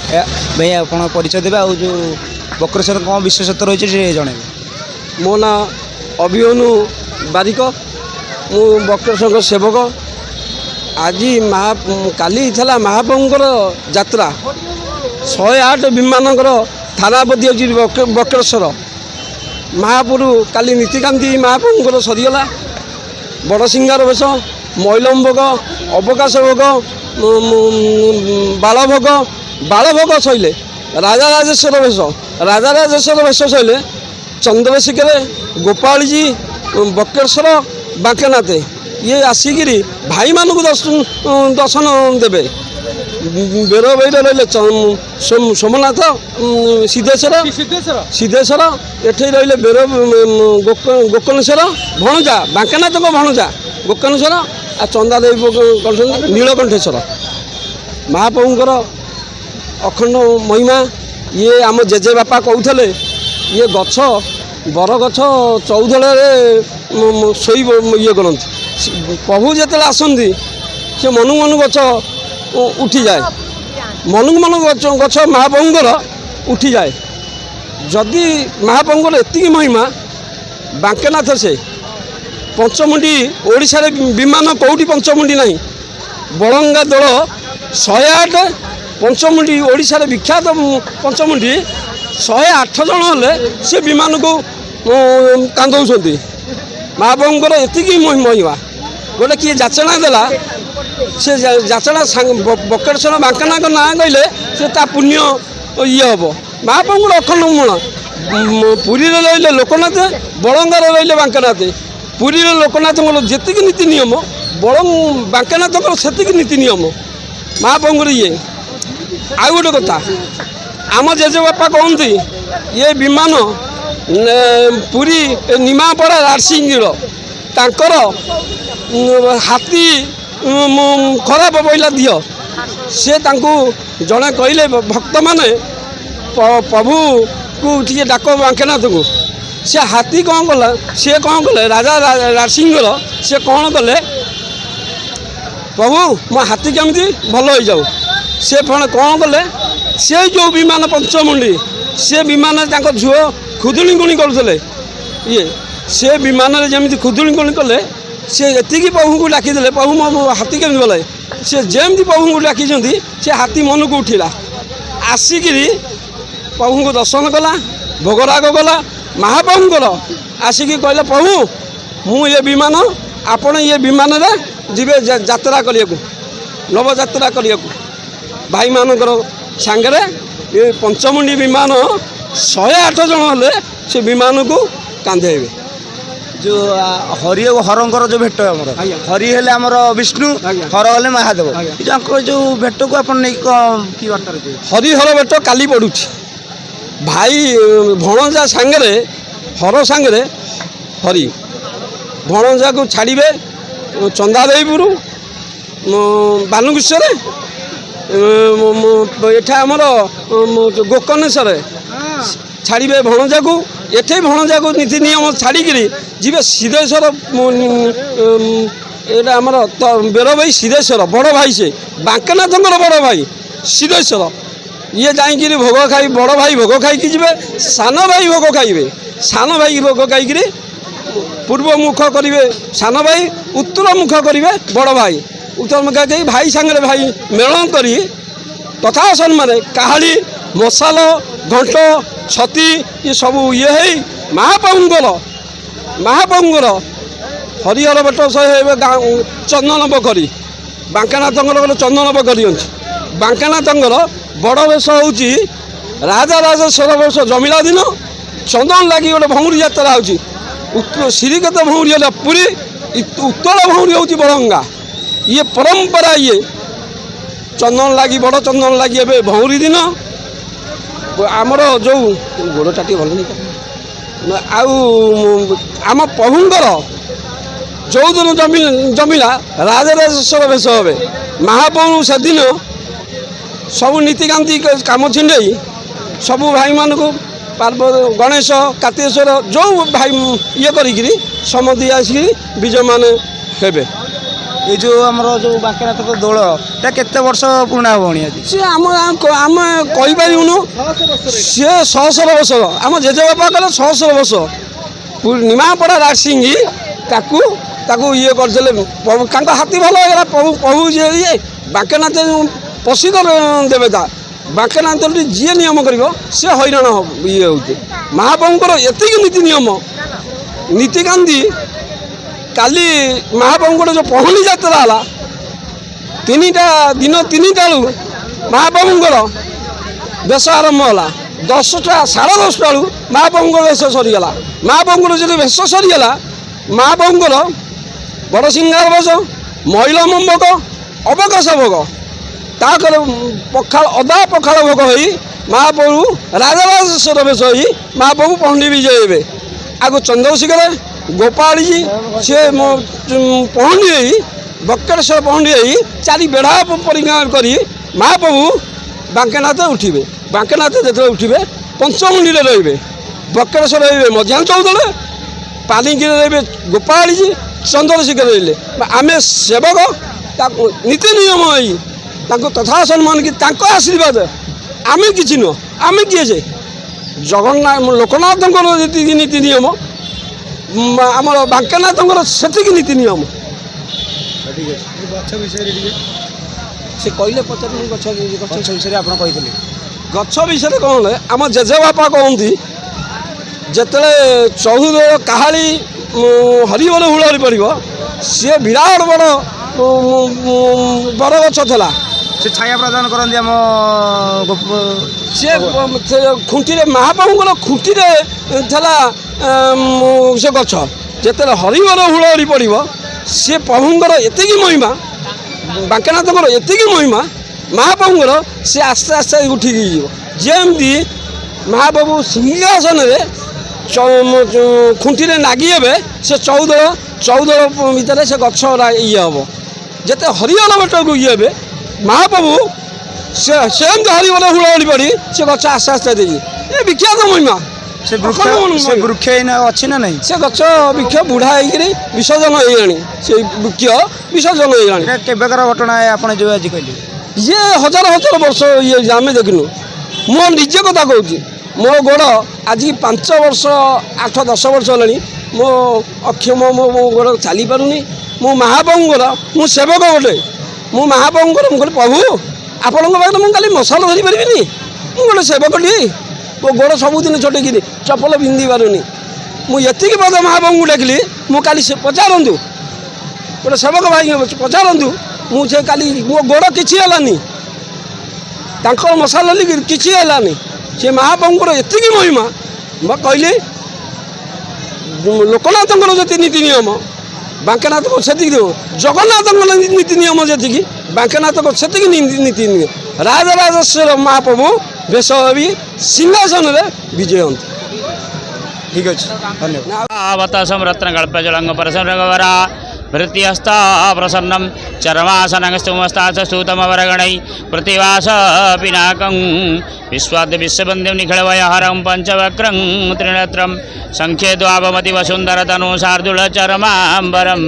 ଭାଇ ଆପଣ ପରିଚୟ ଦେବେ ଆଉ ଯେଉଁ ବକ୍ରେଶ୍ୱର କ'ଣ ବିଶେଷତ୍ୱ ରହିଛି ସେ ଜଣେଇବେ। ମୋ ନାଁ ଅଭିମନ୍ୟୁ ବାରିକ, ମୁଁ ବକ୍ରେଶ୍ୱରଙ୍କ ସେବକ। ଆଜି କାଲି ଥିଲା ମହାପ୍ରଭୁଙ୍କର ଯାତ୍ରା। 108 ବିମାନଙ୍କର ଥାନାପତି ହେଉଛି ବକ୍ରେଶ୍ୱର। ମହାପ୍ରଭୁ କାଲି ନୀତିକାନ୍ତି ମହାପ୍ରଭୁଙ୍କର ସରିଗଲା। ବଡ଼ ସିଂହାର ବେଶ, ମଇଲମ ଭୋଗ, ଅବକାଶ ଭୋଗ, ବାଳଭୋଗ ସଇଲେ ରାଜାରାଜେଶ୍ୱର ବେଶ ସଇଲେ ଚନ୍ଦ୍ରଶେଖର, ଗୋପାଳଜୀ, ବକ୍ରେଶ୍ୱର, ବାଙ୍କନାଥ ଇଏ ଆସିକିରି ଭାଇମାନଙ୍କୁ ଦର୍ଶନ ଦେବେ। ବେରବୈରେ ରହିଲେ ସୋମନାଥ, ସିଦ୍ଧେଶ୍ୱର ଏଠି ରହିଲେ ଗୋକର୍ଣ୍ଣେଶ୍ୱର ଭଣଜା, ବାଙ୍କନାଥଙ୍କ ଭଣଜା ଗୋକର୍ଣ୍ଣେଶ୍ୱର, ଆଉ ଚନ୍ଦାଦେବୀ ନୀଳକଣ୍ଠେଶ୍ୱର। ମହାପ୍ରଭୁଙ୍କର ଅଖଣ୍ଡ ମହିମା। ଇଏ ଆମ ଜେଜେବାପା କହୁଥିଲେ, ଇଏ ଗଛ ବରଗଛ ଚଉଦଳରେ ଶୋଇ ଇଏ କରନ୍ତି। ପ୍ରଭୁ ଯେତେବେଳେ ଆସନ୍ତି ସେ ମନକୁ ଗଛ ଉଠିଯାଏ, ମନକୁ ଗଛ ମହାପ୍ରଭୁଙ୍କର ଉଠିଯାଏ। ଯଦି ମହାପ୍ରଭୁଙ୍କର ଏତିକି ମହିମା, ବାଙ୍କନାଥ ସେ ପଞ୍ଚମୁଣ୍ଡି, ଓଡ଼ିଶାରେ ବିମାନ କେଉଁଠି ପଞ୍ଚମୁଣ୍ଡି ନାହିଁ। ବଳଙ୍ଗା ଦୋଳ 108 ପଞ୍ଚମୁଣ୍ଡି, ଓଡ଼ିଶାରେ ବିଖ୍ୟାତ ପଞ୍ଚମୁଣ୍ଡି। 108 ଜଣ ହେଲେ ସେ ବିମାନକୁ କାନ୍ଦଉଛନ୍ତି। ମହାପ୍ରଭୁଙ୍କର ଏତିକି ମହିମା। ଗୋଟେ କିଏ ଯାଚନା ଦେଲା, ସେ ଯାଚନା ବକ୍ରେଶ୍ୱର ବାଙ୍କନାଥଙ୍କ ନାଁ କହିଲେ ସେ ତା ପୁଣ୍ୟ ଇଏ ହେବ। ମହାପ୍ରଭୁଙ୍କର ଅଖଣ୍ଡ ମଣ। ପୁରୀରେ ରହିଲେ ଲୋକନାଥ, ବଳଙ୍ଗାରେ ରହିଲେ ବାଙ୍କନାଥ। ପୁରୀରେ ଲୋକନାଥଙ୍କର ଯେତିକି ନୀତି ନିୟମ, ବାଙ୍କନାଥଙ୍କର ସେତିକି ନୀତି ନିୟମ। ମହାପ୍ରଭୁଙ୍କର ଇଏ। ଆଉ ଗୋଟେ କଥା, ଆମ ଜେଜେବାପା କହନ୍ତି ଇଏ ବିମାନ ପୁରୀ ନିମାପଡ଼ା ରାରସିଂହର ତାଙ୍କର ହାତୀ ଖରାପ ପଇଲା ଦିଅ। ସେ ତାଙ୍କୁ ଜଣେ କହିଲେ, ଭକ୍ତମାନେ ପ୍ରଭୁକୁ ଟିକେ ଡାକ ବାଙ୍କନାଥକୁ। ସେ ହାତୀ କ'ଣ କଲା, ସେ କ'ଣ କଲେ, ରାଜା ରାରସିଂହର ସେ କ'ଣ କଲେ, ପ୍ରଭୁ ମୋ ହାତୀ କେମିତି ଭଲ ହେଇଯାଉ। ସେ କ'ଣ କଲେ, ସେ ଯେଉଁ ବିମାନ ପଞ୍ଚମୁଣ୍ଡି, ସେ ବିମାନରେ ତାଙ୍କ ଝୁଅ ଖୁଦୁଣି ଗୁଣି କରୁଥିଲେ। ସେ ବିମାନରେ ଯେମିତି ଖୁଦୁଣି ଗୁଣି କଲେ, ସେ ଏତିକି ପ୍ରଭୁଙ୍କୁ ଡାକିଦେଲେ, ପ୍ରଭୁ ମୋ ହାତୀ କେମିତି ଭଲ। ସେ ଯେମିତି ପ୍ରଭୁଙ୍କୁ ଡାକିଛନ୍ତି, ସେ ହାତୀ ମନକୁ ଉଠିଲା। ଆସିକିରି ପ୍ରଭୁଙ୍କୁ ଦର୍ଶନ କଲା, ଭୋଗରାଗ କଲା। ମହାପ୍ରଭୁଙ୍କର ଆସିକି କହିଲେ, ପ୍ରଭୁ ମୁଁ ଏ ବିମାନ, ଆପଣ ଏ ବିମାନରେ ଯିବେ ଯାତ୍ରା କରିବାକୁ, ନବଯାତ୍ରା କରିବାକୁ। ଭାଇମାନଙ୍କର ସାଙ୍ଗରେ ଏ ପଞ୍ଚମୁଣ୍ଡି ବିମାନ 108 ଜଣ ହେଲେ ସେ ବିମାନକୁ କାନ୍ଧେଇବେ। ଯେଉଁ ହରି ଓ ହରଙ୍କର ଯେଉଁ ଭେଟ, ଆମର ହରି ହେଲେ ଆମର ବିଷ୍ଣୁ, ହର ହେଲେ ମହାଦେବ। ତାଙ୍କ ଯେଉଁ ଭେଟକୁ ଆପଣ ନେଇକି କି ବାର୍ତ୍ତା ରଖିବେ? ହରିହର ଭେଟ କାଲି ପଡ଼ୁଛି। ଭାଇ ଭଣଜା ସାଙ୍ଗରେ, ହର ସାଙ୍ଗରେ ହରି ଭଣଜାକୁ ଛାଡ଼ିବେ ଚନ୍ଦାଦେବୀପୁର, ବାଲୁଙ୍କେଶ୍ୱର, ଏଠା ଆମର ଗୋକର୍ଣ୍ଣେଶ୍ୱର ଛାଡ଼ିବେ ଭଣଜାକୁ। ଏଠି ଭଣଜାକୁ ନୀତି ନିୟମ ଛାଡ଼ିକିରି ଯିବେ ସିଦ୍ଧେଶ୍ୱର। ଏଇଟା ଆମର ବେରଭାଇ ସିଦ୍ଧେଶ୍ୱର, ବଡ଼ ଭାଇ ସେ ବାଙ୍କନାଥଙ୍କର ବଡ଼ ଭାଇ ସିଦ୍ଧେଶ୍ୱର। ଇଏ ଯାଇକିରି ଭୋଗ ଖାଇ, ବଡ଼ ଭାଇ ଭୋଗ ଖାଇକି ଯିବେ, ସାନ ଭାଇ ଭୋଗ ଖାଇବେ। ସାନ ଭାଇ ଭୋଗ ଖାଇକିରି ପୂର୍ବ ମୁଖ କରିବେ ସାନ ଭାଇ, ଉତ୍ତର ମୁଖ କରିବେ ବଡ଼ ଭାଇ। ଉତ୍ତର ମୁଖ ଦେଇ ଭାଇ ସାଙ୍ଗରେ ଭାଇ ମେଳନ କରି ତଥା ସମ୍ମାନରେ କାହାଳି, ମଶାଲ, ଘଣ୍ଟ, ଛତି ଏ ସବୁ ଇଏ ହେଇ ମହାପ୍ରଭୁଙ୍କର ହରିହର ଭେଟ ହେବେ। ଚନ୍ଦନ ପୋଖରୀ, ବାଙ୍କନାଥଙ୍କର ଗୋଟେ ଚନ୍ଦନ ପୋଖରୀ ଅଛି। ବାଙ୍କନାଥଙ୍କର ବଡ଼ ବେଶ ହେଉଛି ରାଜାରାଜେଶ୍ୱର ବେଶ। ଜମିଲା ଦିନ ଚନ୍ଦନ ଲାଗି ଗୋଟେ ଭଉଁରୀ ଯାତ୍ରା ହେଉଛି। ଶ୍ରୀକ୍ଷେତ ଭଉଁରୀ ହେଲା ପୁରୀ, ଉତ୍ତର ଭଉଁରୀ ହେଉଛି ବଳଙ୍ଗା। ଇଏ ପରମ୍ପରା। ଇଏ ଚନ୍ଦନ ଲାଗି, ବଡ଼ ଚନ୍ଦନ ଲାଗି ଏବେ ଭଉଁରୀ ଦିନ ଆମର ଯେଉଁ ଗୋଡ଼ଟା ଟିକେ ଭଲ ନାହିଁ। ଆଉ ଆମ ପ୍ରଭୁଙ୍କର ଯେଉଁଦିନ ଜମିଲା ରାଜରାଜେଶ୍ୱର ବେଶ ହେବେ। ମହାପ୍ରଭୁ ସେଦିନ ସବୁ ନୀତିକାନ୍ତି କାମ ଛିଣ୍ଡେଇ ସବୁ ଭାଇମାନଙ୍କୁ ଗଣେଶ, କାର୍ତ୍ତିକେଶ୍ୱର ଯେଉଁ ଭାଇ ଇଏ କରିକିରି ସମତି ଆସିକିରି ବିଜୟମାନ ହେବେ। ये जो आमर जो बांकेनाथ दोल এটা केते वर्ष पुराना होनी आज सी आम कही पारूनु सी 100 वर्ष आम जेजेबापा कले 100 वर्ष निमापड़ा राजसिंह ताकू ताकू ये करते हाथी भल होगा प्रभु प्रभु ये बांकेनाथ प्रसिद्ध देवता बांकेनाथ जी नियम कर सी हईराण ये हूँ महाप्रभुଙ୍କର ଏତିକି नीति नियम नीतिकांदी काली महाप्रभुଙ୍କର जो पहली यात्रा है 3टा दिन 3टा महाप्रभुଙ୍କର बेश आरंभ है 10टा 10:30 बेलू महाप्रभुଙ୍କର बेश सरीगला महाप्रभुଙ୍କର जो बेश सरीगला महाप्रभुଙ୍କର बड़ सिंगार बस महिला मंबक अवकाश भोग ताकर पखाल अदा पखाल भोग हो महाप्रभु राजराजेश्वर बेश हो महाप्रभु पहंडी विजय हे आगु चंद्रशेखर गोपाल जी सी पहंडी बक्रेश्वर पहंडी चारि बेढ़ा परिक्रमा कर महाप्रभु बांकेनाथ उठे बांकेनाथ जो उठे पंचमुंडी रे बक्रेश्वर रे मध्याह्न चौदले पालिकी रे गोपाल जी चंद्रशेखर रही आम सेवक नीति नियम तथा सम्मान की आशीर्वाद आम कि नुह आम किए से जगन्नाथ लोकनाथ जी नीति नियम आम बांकेनाथ से नीति नियम से कहले पचार गछ विषय आप गछ विषय कौन आम जेजेबापा कहती जिते 14 काहाली हरिबोल हुलरी पड़ो सी विराट बड़ बरगछ था से छाया प्रदान करती आम सी खुंटी महाप्रभुଙ୍କର खुंटी से गछ जिते हरिबोल हुलरी पड़ो सी प्रभुଙ୍କର एतिकी महिमा बांकेनाथଙ୍କର एतिकी महिमा महाप्रभुଙ୍କର सी आस्ते आस्ते उठिकी जमी महाप्रभु सिंहासन खुंटी नागी हे से 14 भितर से गछ ये हम जिते हरिबोल बेट को ये हे महाप्रभु से हरिबोल हुलहुली पड़ी से गछ आस्ते आस्ते दे ये विख्यात महिमा से वृक्ष अच्छी ना नहीं से गछ वृक्ष बुढ़ा होकर विसर्जन होगा से वृक्ष विसर्जन होगा केबेकार घटना है आप जो आज कहले ये हजार हजार वर्ष ये आम देखनु मो निजे कथा कहूँ मो गोड़ आज 5 वर्ष 8-10 वर्ष है मो अक्षम मो गोड़ चली पारुनी मो महाप्रभुଙ୍କର मु सेवक गोटे मु महाप्रभुଙ୍କର मुझे प्रभु आपण पाखे मुझे खाली मसाला धरी पारिनी मु गोटे सेवकटी मो गोड़ सबुदिन छोटेकिनी चपल पिंधि पारुनी मुझे पद महाप्रभु डाकिली मु काली से पचारतु गोटे सेवक भाई पचारतु मुझे काली मो गोड़ किसी है मसाला किसी है से महाप्रभुଙ୍କର एतिकी महिमा कहली लोकनाथ जी नीति नियम बांकेनाथ को से जगन्नाथ नीति नियम जी बांकेनाथ को से नीति नियम राजराजेश्वर महाप्रभु बेश भी सिंहासन विजय हंत ठीक अच्छे धन्यवाद रत्नकल्पजलंग परसंगवरा भृत्यस्ता प्रसन्नं चरमासनस्तुमस्तास्तुतमवरगणै प्रतिवास पिनाकं विश्वाद्य विश्वबन्ध्यं निखिलवयहरं पञ्चवक्रं त्रिनेत्रं संख्ये द्वावमतिवसुन्दरतनु शार्दूलचरमाम्बरं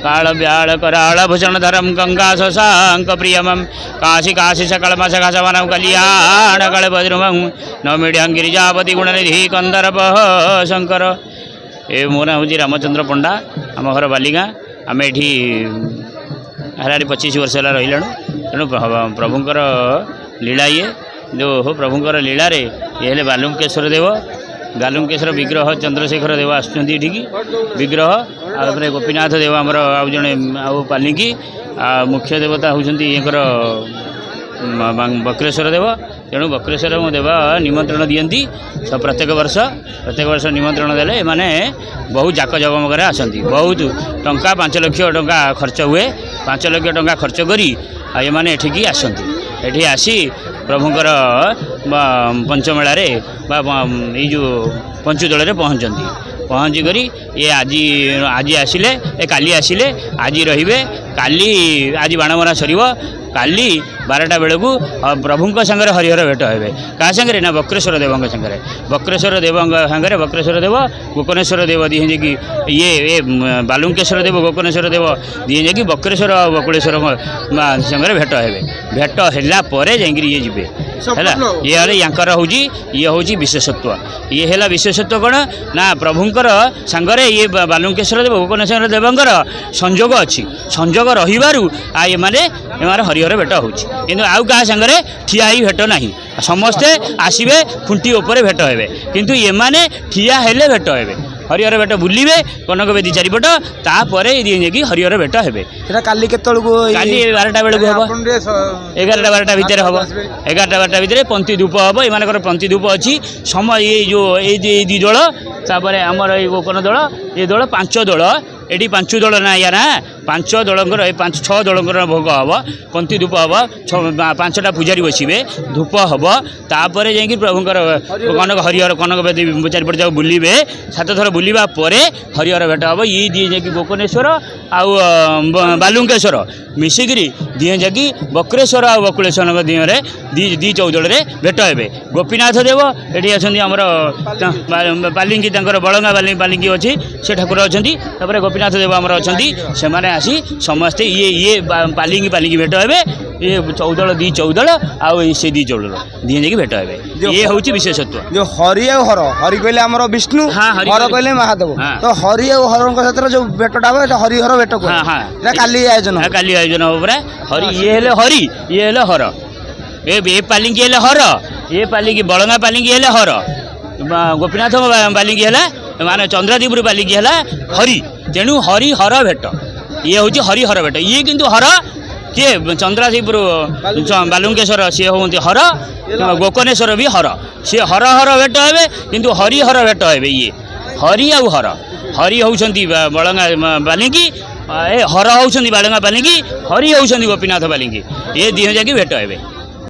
कालव्याळकराळभूषणधरं गङ्गाशशाङ्कप्रियमं काशिकाशिशकल्मषकशवनं कल्याणकल्पद्रुमं नौमीड्यं गिरिजापति गुणनिधि कन्दर्पः शंकर ए मो ना हूँ रामचंद्र पंडा आम घर बालिगाँ आम ये हारारी 25 वर्ष है रही तेणु प्रभुंर लीला ये जो हो प्रभुंर लीला रे ये हेले बालुंकेश्वर देव बालुंकेश्वर विग्रह चंद्रशेखर देव आसुँच विग्रह आगे गोपीनाथ देव आमर आउ जड़े आउ पालिकी मुख्य देवता होती बक्रेश्वर देव तेणु बक्रेश्वर देव निमंत्रण दियंती सब प्रत्येक वर्ष निमंत्रण देले माने बहुत जाक जगमगरे आसती बहुत टंका 5 लाख टंका खर्च हुए 5 लाख टंका खर्च करी ये माने एठिकी आसती एठी आसी प्रभुंकर पंचमेलार ये जो पंचुदल पहुँची करी ये आज आसिले काली आसिले आज रे काली आज बाणमरा सर କାଲି 12ଟା ବେଳକୁ ପ୍ରଭୁଙ୍କ ସାଙ୍ଗରେ ହରିହର ଭେଟ ହେବେ। କାହା ସାଙ୍ଗରେ ନା ବକ୍ରେଶ୍ୱର ଦେବଙ୍କ ସାଙ୍ଗରେ। ବକ୍ରେଶ୍ୱର ଦେବଙ୍କ ସାଙ୍ଗରେ ବକ୍ରେଶ୍ୱର ଦେବ ଗୋକର୍ଣ୍ଣେଶ୍ୱର ଦେବ ଦିହେଁ ଯାଇକି ଇଏ ବାଲୁଙ୍କେଶ୍ୱର ଦେବ ଗୋକର୍ଣ୍ଣେଶ୍ୱର ଦେବ ଦିହେଁ ଯାଇକି ବକ୍ରେଶ୍ୱର ଆଉ ବକୁଳେଶ୍ୱରଙ୍କ ସାଙ୍ଗରେ ଭେଟ ହେବେ। ଭେଟ ହେଲା ପରେ ଯାଇକିରି ଇଏ ଯିବେ ହେଲା। ଇଏ ହେଲେ ୟାଙ୍କର ହେଉଛି ଇଏ ହେଉଛି ବିଶେଷତ୍ୱ। ଇଏ ହେଲା ବିଶେଷତ୍ୱ କ'ଣ ନା ପ୍ରଭୁଙ୍କର ସାଙ୍ଗରେ ଇଏ ବାଲୁଙ୍କେଶ୍ୱର ଦେବ ଗୋକର୍ଣ୍ଣେଶ୍ୱର ଦେବଙ୍କର ସଂଯୋଗ ଅଛି। ସଂଯୋଗ ରହିବାରୁ ଏମାନେ ହରିହର ଭେଟ ହେଉଛି। କିନ୍ତୁ ଆଉ କାହା ସାଙ୍ଗରେ ଠିଆ ହେଇ ଭେଟ ନାହିଁ। ସମସ୍ତେ ଆସିବେ ଖୁଣ୍ଟି ଉପରେ ଭେଟ ହେବେ, କିନ୍ତୁ ଏମାନେ ଠିଆ ହେଲେ ଭେଟ ହେବେ। ହରିହର ଭେଟ ବୁଲିବେ କନକ ବେଦୀ ଚାରିପଟ, ତାପରେ ଯାଇକି ହରିହର ଭେଟ ହେବେ। ସେଟା କାଲି କେତେବେଳକୁ? କାଲି 12ଟା ବେଳକୁ ହେବ। 11ଟା 12ଟା ଭିତରେ ହେବ। 11ଟା 12ଟା ଭିତରେ ପନ୍ତି ଧୂପ ହେବ। ଏମାନଙ୍କର ପନ୍ତି ଧୂପ ଅଛି। ଏଇ ଯେଉଁ ଏଇ ଦୁଇ ଦଳ, ତାପରେ ଆମର ଏଇ ଗୋକର୍ଣ୍ଣ ଦଳ, ଏ ଦଳ 5 ଦଳ। ଏଠି 5 ଦଳ ନା ୟା ନା 5 ଦଳଙ୍କର 5-6 ଦଳଙ୍କର ଭୋଗ ହେବ। ପନ୍ତି ଧୂପ ହେବ। 5ଟା ପୂଜାରୀ ବସିବେ, ଧୂପ ହେବ। ତାପରେ ଯାଇକି ପ୍ରଭୁଙ୍କର ହରିହର କନକ ବେଦୀ ଚାରିପଟ ଯାକ ବୁଲିବେ। 7 ଥର ବୁଲିବା ପରେ ହରିହର ଭେଟ ହେବ। ଇଏ ଦିଏ ଯାଇକି ଗୋକର୍ଣ୍ଣେଶ୍ୱର ଆଉ ବାଲୁଙ୍କେଶ୍ୱର ମିଶିକିରି ଦିଏ ଯାଇକି ବକ୍ରେଶ୍ୱର ଆଉ ବକୁଳେଶ୍ୱରଙ୍କ ଦିହରେ ଦି ଚଉଦଳରେ ଭେଟ ହେବେ। ଗୋପୀନାଥ ଦେବ ଏଠି ଅଛନ୍ତି। ଆମର ପାଲିଙ୍କି ତାଙ୍କର ବଳଙ୍ଗା ପାଲିଙ୍କି ଅଛି, ସେ ଠାକୁର ଅଛନ୍ତି। ତାପରେ ଗୋପୀନାଥ ଦେବ ଆମର ଅଛନ୍ତି। ସେମାନେ ଆସି ସମସ୍ତେ ଇଏ ପାଲିଙ୍କି ଭେଟ ହେବେ। ଇଏ ଚଉଦଳ ଦି ଚଉଦଳ ଆଉ ସେ ଦି ଚଉଦଳ ଦିଏ ଯାଇକି ଭେଟ ହେବେ। ଇଏ ହେଉଛି ବିଶେଷତ୍ୱ। ଯୋଉ ହରି ଆଉ ହର, ହରି କହିଲେ ଆମର ବିଷ୍ଣୁ, ହର କହିଲେ ମହାଦେବ। ତ ହରି ଆଉ ହରଙ୍କ ସାଥିରେ ଯୋଉ ଭେଟଟା ହେବ ଏଟା ହରିହର ଭେଟ କୁହାଯାଏ। ଏଟା କାଲି ଆୟୋଜନ ହେବ। କାଲି ଆୟୋଜନ ହେବ ପୁରା। ହରି ଇଏ ହେଲେ ହରି, ଇଏ ହେଲେ ହର। ଏ ପାଲିଙ୍କି ହେଲେ ହର, ଏ ପାଲିଙ୍କି ବଳଙ୍ଗା ପାଲିଙ୍କି ହେଲେ ହର, ଗୋପୀନାଥ ପାଲିଙ୍କି ହେଲା ମାନେ ଚନ୍ଦ୍ରାଦୀପରୁ ପାଲିଙ୍କି ହେଲା ହରି। ତେଣୁ ହରି ହର ଭେଟ, ଇଏ ହେଉଛି ହରିହର ଭେଟ। ଇଏ କିନ୍ତୁ ହର କିଏ? ଚନ୍ଦ୍ରାଦୀପରୁ ବାଲୁଙ୍କେଶ୍ୱର ସିଏ ହୁଅନ୍ତି ହର, ଗୋକର୍ଣ୍ଣେଶ୍ୱର ବି ହର। ସିଏ ହର ଭେଟ ହେବେ, କିନ୍ତୁ ହରିହର ଭେଟ ହେବେ। ଇଏ ହରି ଆଉ ହର। ହରି ହେଉଛନ୍ତି ବଳଙ୍ଗା ପାଲିଙ୍କି, ହର ହେଉଛନ୍ତି ବାଳଙ୍ଗା ପାଲିଙ୍କି, ହରି ହେଉଛନ୍ତି ଗୋପୀନାଥ ପାଲିଙ୍କି। ଏ ଦିହେଁ ଯାଇକି ଭେଟ ହେବେ।